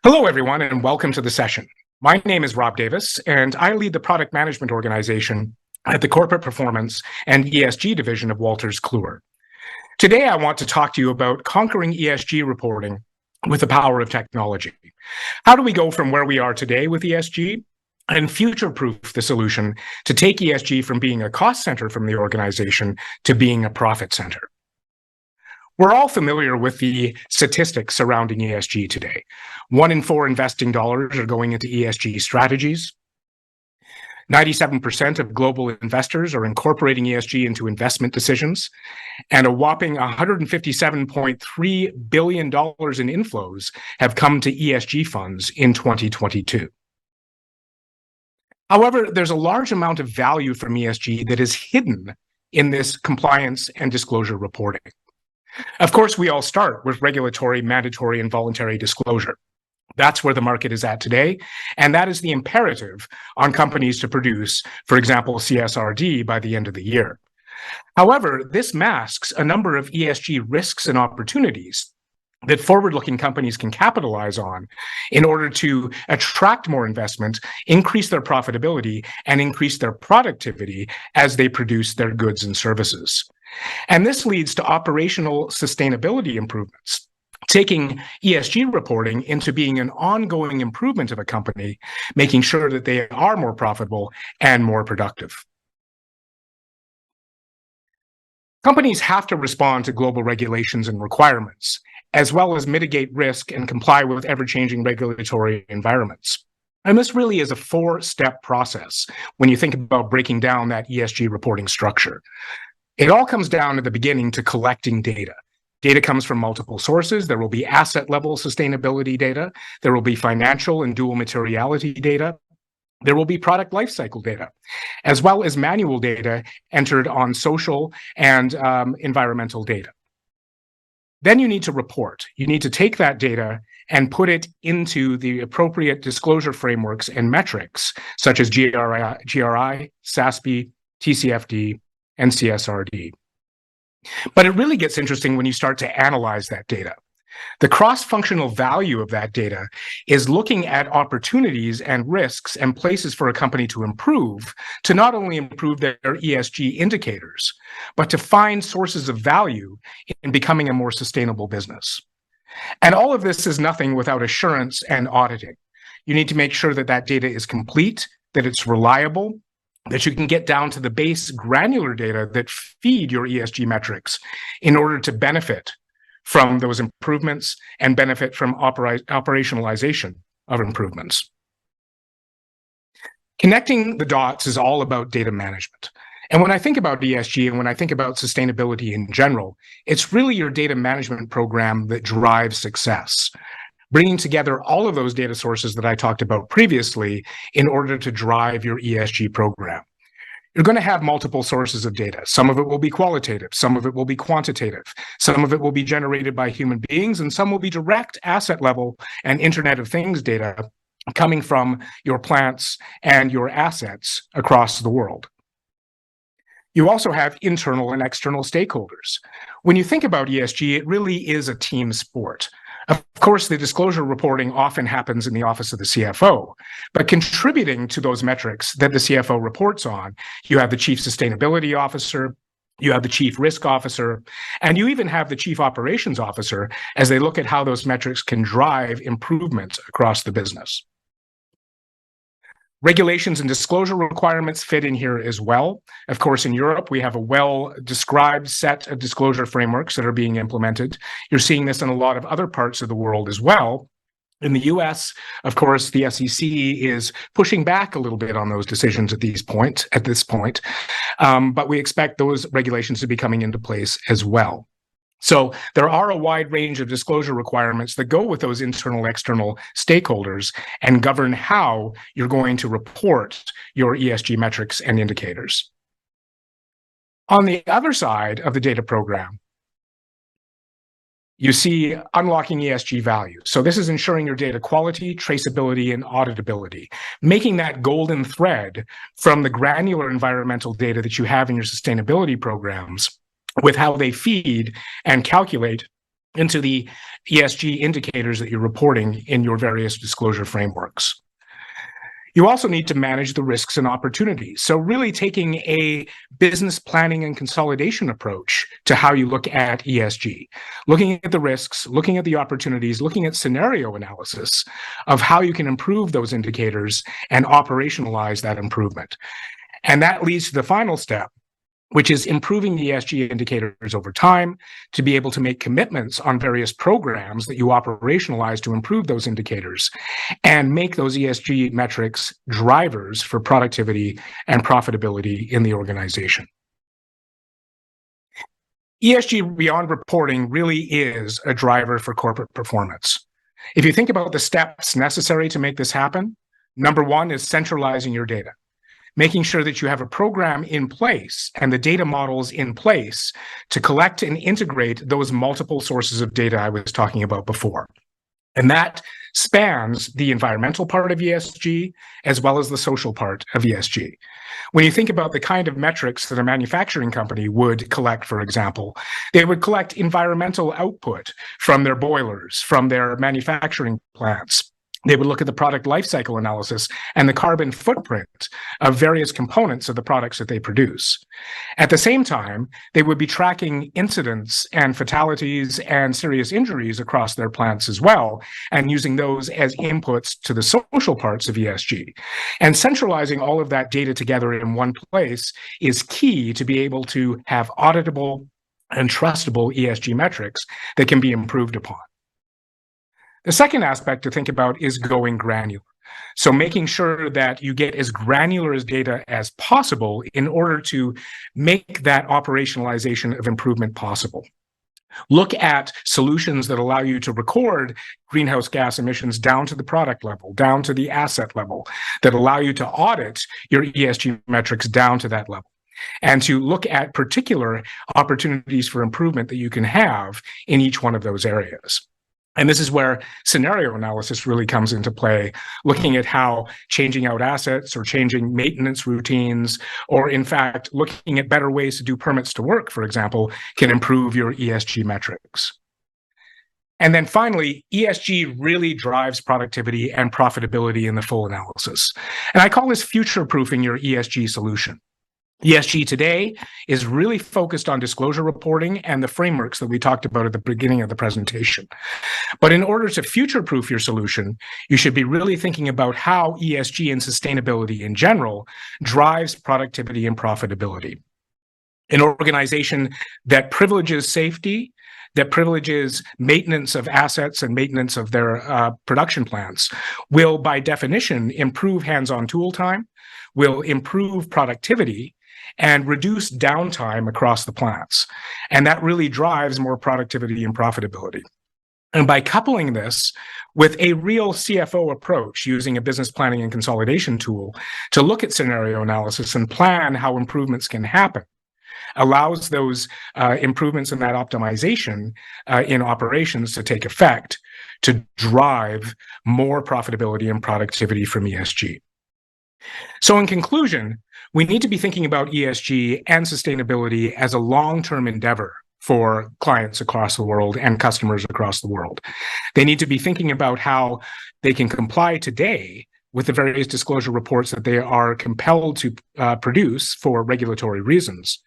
Hello, everyone, and welcome to the session. My name is Rob Davis, and I lead the product management organization at the Corporate Performance and ESG division of Wolters Kluwer. Today, I want to talk to you about conquering ESG reporting with the power of technology. How do we go from where we are today with ESG and future-proof the solution to take ESG from being a cost center from the organization to being a profit center? We're all familiar with the statistics surrounding ESG today. 1 in 4 investing dollars are going into ESG strategies. 97% of global investors are incorporating ESG into investment decisions, and a whopping $157.3 billion in inflows have come to ESG funds in 2022. However, there's a large amount of value from ESG that is hidden in this compliance and disclosure reporting. Of course, we all start with regulatory, mandatory, and voluntary disclosure. That's where the market is at today, and that is the imperative on companies to produce, for example, CSRD by the end of the year. However, this masks a number of ESG risks and opportunities that forward-looking companies can capitalize on in order to attract more investment, increase their profitability, and increase their productivity as they produce their goods and services. And this leads to operational sustainability improvements, taking ESG reporting into being an ongoing improvement of a company, making sure that they are more profitable and more productive. Companies have to respond to global regulations and requirements, as well as mitigate risk and comply with ever-changing regulatory environments. And this really is a 4-step process when you think about breaking down that ESG reporting structure. It all comes down at the beginning to collecting data. Data comes from multiple sources. There will be asset-level sustainability data. There will be financial and dual materiality data. There will be product lifecycle data, as well as manual data entered on social and environmental data. Then you need to report. You need to take that data and put it into the appropriate disclosure frameworks and metrics, such as GRI, SASB, TCFD, and CSRD. But it really gets interesting when you start to analyze that data. The cross-functional value of that data is looking at opportunities and risks and places for a company to improve, to not only improve their ESG indicators, but to find sources of value in becoming a more sustainable business. And all of this is nothing without assurance and auditing. You need to make sure that that data is complete, that it's reliable, that you can get down to the base granular data that feed your ESG metrics in order to benefit from those improvements and benefit from operationalization of improvements. Connecting the dots is all about data management. And when I think about ESG and when I think about sustainability in general, it's really your data management program that drives success, bringing together all of those data sources that I talked about previously in order to drive your ESG program. You're going to have multiple sources of data. Some of it will be qualitative, some of it will be quantitative, some of it will be generated by human beings, and some will be direct asset level and Internet of Things data coming from your plants and your assets across the world. You also have internal and external stakeholders. When you think about ESG, it really is a team sport. Of course, the disclosure reporting often happens in the office of the CFO, but contributing to those metrics that the CFO reports on, you have the Chief Sustainability Officer, you have the Chief Risk Officer, and you even have the Chief Operations Officer as they look at how those metrics can drive improvement across the business. Regulations and disclosure requirements fit in here as well. Of course, in Europe, we have a well-described set of disclosure frameworks that are being implemented. You're seeing this in a lot of other parts of the world as well. In the US, of course, the SEC is pushing back a little bit on those decisions at this point, but we expect those regulations to be coming into place as well. So there are a wide range of disclosure requirements that go with those internal, external stakeholders and govern how you're going to report your ESG metrics and indicators. On the other side of the data program, you see unlocking ESG value. So this is ensuring your data quality, traceability, and auditability, making that golden thread from the granular environmental data that you have in your sustainability programs with how they feed and calculate into the ESG indicators that you're reporting in your various disclosure frameworks. You also need to manage the risks and opportunities. So really taking a business planning and consolidation approach to how you look at ESG, looking at the risks, looking at the opportunities, looking at scenario analysis of how you can improve those indicators and operationalize that improvement. And that leads to the final step, which is improving the ESG indicators over time to be able to make commitments on various programs that you operationalize to improve those indicators and make those ESG metrics drivers for productivity and profitability in the organization. ESG beyond reporting really is a driver for corporate performance. If you think about the steps necessary to make this happen, number one is centralizing your data, making sure that you have a program in place and the data models in place to collect and integrate those multiple sources of data I was talking about before. And that spans the environmental part of ESG as well as the social part of ESG. When you think about the kind of metrics that a manufacturing company would collect, for example, they would collect environmental output from their boilers, from their manufacturing plants. They would look at the product lifecycle analysis and the carbon footprint of various components of the products that they produce. At the same time, they would be tracking incidents and fatalities and serious injuries across their plants as well, and using those as inputs to the social parts of ESG. And centralizing all of that data together in one place is key to be able to have auditable and trustable ESG metrics that can be improved upon. The second aspect to think about is going granular. So making sure that you get as granular as data as possible in order to make that operationalization of improvement possible. Look at solutions that allow you to record greenhouse gas emissions down to the product level, down to the asset level, that allow you to audit your ESG metrics down to that level, and to look at particular opportunities for improvement that you can have in each one of those areas. And this is where scenario analysis really comes into play, looking at how changing out assets or changing maintenance routines, or in fact, looking at better ways to do permits to work, for example, can improve your ESG metrics. And then finally, ESG really drives productivity and profitability in the full analysis. And I call this future-proofing your ESG solution. ESG today is really focused on disclosure reporting and the frameworks that we talked about at the beginning of the presentation. But in order to future-proof your solution, you should be really thinking about how ESG and sustainability in general drives productivity and profitability. An organization that privileges safety, that privileges maintenance of assets and maintenance of their production plants will, by definition, improve hands-on tool time, will improve productivity, and reduce downtime across the plants. And that really drives more productivity and profitability. And by coupling this with a real CFO approach using a business planning and consolidation tool to look at scenario analysis and plan how improvements can happen, allows those improvements in that optimization in operations to take effect to drive more profitability and productivity from ESG. So in conclusion, we need to be thinking about ESG and sustainability as a long-term endeavor for clients across the world and customers across the world. They need to be thinking about how they can comply today with the various disclosure reports that they are compelled to produce for regulatory reasons,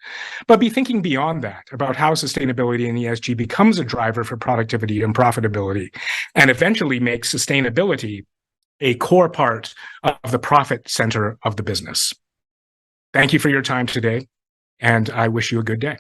but be thinking beyond that about how sustainability and ESG becomes a driver for productivity and profitability, and eventually makes sustainability a core part of the profit center of the business. Thank you for your time today, and I wish you a good day.